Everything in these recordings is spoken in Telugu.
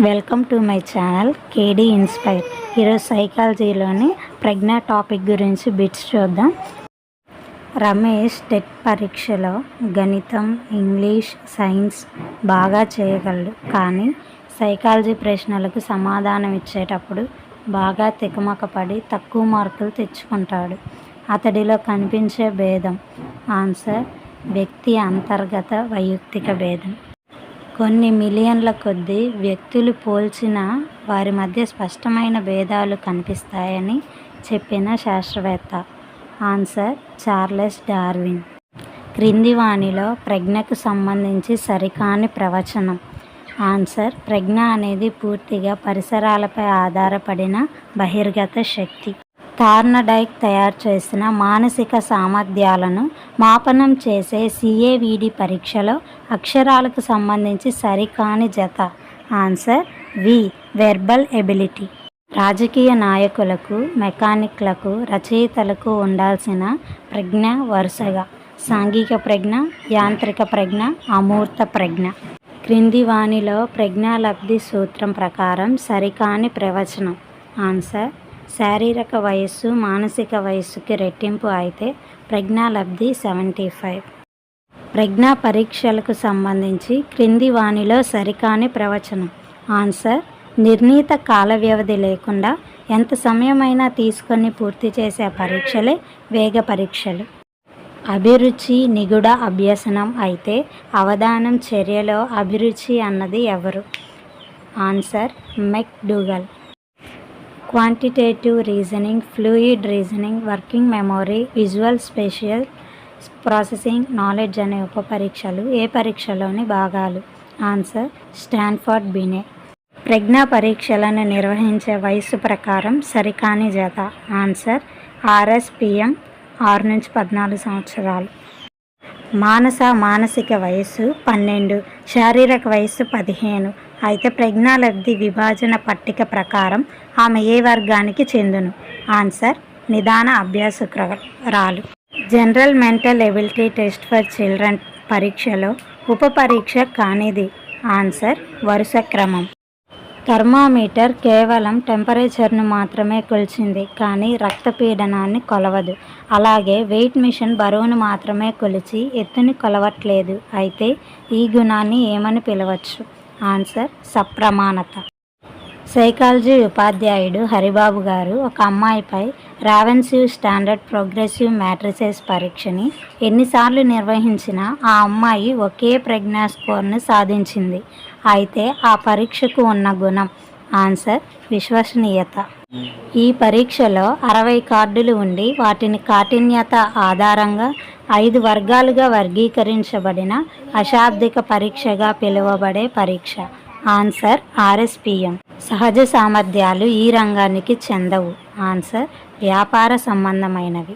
Welcome to my channel KD Inspire. ఈరోజు సైకాలజీలోని ప్రజ్ఞ టాపిక్ గురించి బిట్స్ చూద్దాం. రమేష్ టెట్ పరీక్షలో గణితం, ఇంగ్లీష్, సైన్స్ బాగా చేయగలడు. కానీ సైకాలజీ ప్రశ్నలకు సమాధానం ఇచ్చేటప్పుడు బాగా తికమకపడి తక్కువ మార్కులు తెచ్చుకుంటాడు. అతడిలో కనిపించే భేదం ఆన్సర్ వ్యక్తి అంతర్గత వైయక్తిక భేదం. కొన్ని మిలియన్ల కొద్దీ వ్యక్తులు పోల్చిన వారి మధ్య స్పష్టమైన భేదాలు కనిపిస్తాయని చెప్పిన శాస్త్రవేత్త ఆన్సర్ చార్లెస్ డార్విన్. క్రింది వానిలో ప్రజ్ఞకు సంబంధించి సరికాని ప్రవచనం ఆన్సర్ ప్రజ్ఞ అనేది పూర్తిగా పరిసరాలపై ఆధారపడిన బహిర్గత శక్తి. థార్నడైక్ తయారు చేసిన మానసిక సామర్థ్యాలను మాపనం చేసే సిఏవిడి పరీక్షలో అక్షరాలకు సంబంధించి సరికాని జత ఆన్సర్ వి వెర్బల్ ఎబిలిటీ. రాజకీయ నాయకులకు, మెకానిక్లకు, రచయితలకు ఉండాల్సిన ప్రజ్ఞ వరుసగా సాంఘిక ప్రజ్ఞ, యాంత్రిక ప్రజ్ఞ, అమూర్త ప్రజ్ఞ. క్రింది వానిలో ప్రజ్ఞాలబ్ధి సూత్రం ప్రకారం సరికాని ప్రవచనం ఆన్సర్ శారీరక వయస్సు మానసిక వయస్సుకి రెట్టింపు అయితే ప్రజ్ఞాలబ్ధి 75. ప్రజ్ఞా పరీక్షలకు సంబంధించి క్రింది వానిలో సరికాని ప్రవచనం ఆన్సర్ నిర్ణీత కాల వ్యవధి లేకుండా ఎంత సమయమైనా తీసుకొని పూర్తి చేసే పరీక్షలే వేగ పరీక్షలు. అభిరుచి నిగుడ అభ్యసనం అయితే అవధానం చర్యలో అభిరుచి అన్నది ఎవరు answer McDougall. Quantitative reasoning, fluid reasoning, working memory, visual spatial processing, knowledge అనే ఉప పరీక్షలు ఏ పరీక్షలోని భాగాలు ఆన్సర్ స్టాన్ఫర్డ్ బినే. ప్రజ్ఞా పరీక్షలను నిర్వహించే వయస్సు ప్రకారం సరికాని జత ఆన్సర్ ఆర్ఎస్పిఎం 6 నుంచి 14 సంవత్సరాలు. మానసిక వయస్సు 12, శారీరక వయస్సు 15 అయితే ప్రజ్ఞాలబ్ధి విభాజన పట్టిక ప్రకారం ఆమె ఏ వర్గానికి చెందును ఆన్సర్ నిదాన అభ్యాసకురాలు. General mental ability test for children పరీక్షలో ఉప పరీక్ష కానిది ఆన్సర్ వరుస క్రమం. థర్మామీటర్ కేవలం టెంపరేచర్ను మాత్రమే కొలిచింది కానీ రక్తపీడనాన్ని కొలవదు. అలాగే వెయిట్ మిషన్ బరువును మాత్రమే కొలిచి ఎత్తుని కొలవట్లేదు. అయితే ఈ గుణాన్ని ఏమని పిలవచ్చు ఆన్సర్ సప్రమాణత. సైకాలజీ ఉపాధ్యాయుడు హరిబాబు గారు ఒక అమ్మాయిపై రావెన్సివ్ స్టాండర్డ్ ప్రోగ్రెసివ్ మ్యాట్రిసెస్ పరీక్షని ఎన్నిసార్లు నిర్వహించినా ఆ అమ్మాయి ఒకే ప్రజ్ఞా స్కోర్ను సాధించింది. అయితే ఆ పరీక్షకు ఉన్న గుణం ఆన్సర్ విశ్వసనీయత. ఈ పరీక్షలో 60 కార్డులు ఉండి వాటిని కాఠిన్యత ఆధారంగా 5 వర్గాలుగా వర్గీకరించబడిన అశాబ్దిక పరీక్షగా పిలువబడే పరీక్ష ఆన్సర్ ఆర్ఎస్పిఎం. సహజ సామర్థ్యాలు ఈ రంగానికి చెందవు ఆన్సర్ వ్యాపార సంబంధమైనవి.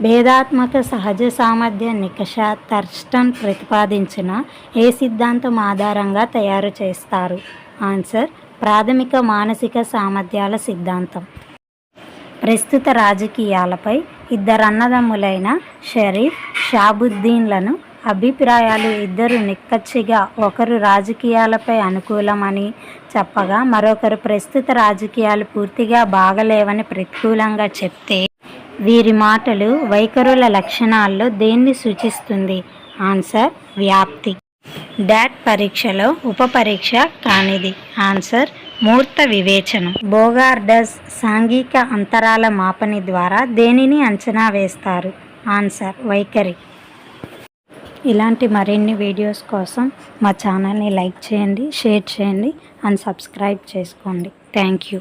భేదాత్మక సహజ సామర్థ్య నికష థర్స్టన్ ప్రతిపాదించిన ఏ సిద్ధాంతం ఆధారంగా తయారు చేస్తారు ఆన్సర్ ప్రాథమిక మానసిక సామర్థ్యాల సిద్ధాంతం. ప్రస్తుత రాజకీయాలపై 2 అన్నదమ్ములైన షరీఫ్, షాబుద్దీన్లను అభిప్రాయాలు ఇద్దరు నిక్కచ్చిగా ఒకరు రాజకీయాలపై అనుకూలమని చెప్పగా మరొకరు ప్రస్తుత రాజకీయాలు పూర్తిగా బాగలేవని ప్రతికూలంగా చెప్తే వీరి మాటలు వైఖరుల లక్షణాల్లో దేన్ని సూచిస్తుంది ఆన్సర్ వ్యాప్తి. డాట్ పరీక్షలో ఉప పరీక్ష కానిది ఆన్సర్ మూర్త వివేచనం. బోగార్డస్ సాంఘిక అంతరాల మాపని ద్వారా దేనిని అంచనా వేస్తారు ఆన్సర్ వైఖరి. ఇలాంటి మరిన్ని వీడియోస్ కోసం మా ఛానల్ని లైక్ చేయండి, షేర్ చేయండి అండ్ సబ్స్క్రైబ్ చేసుకోండి. Thank you.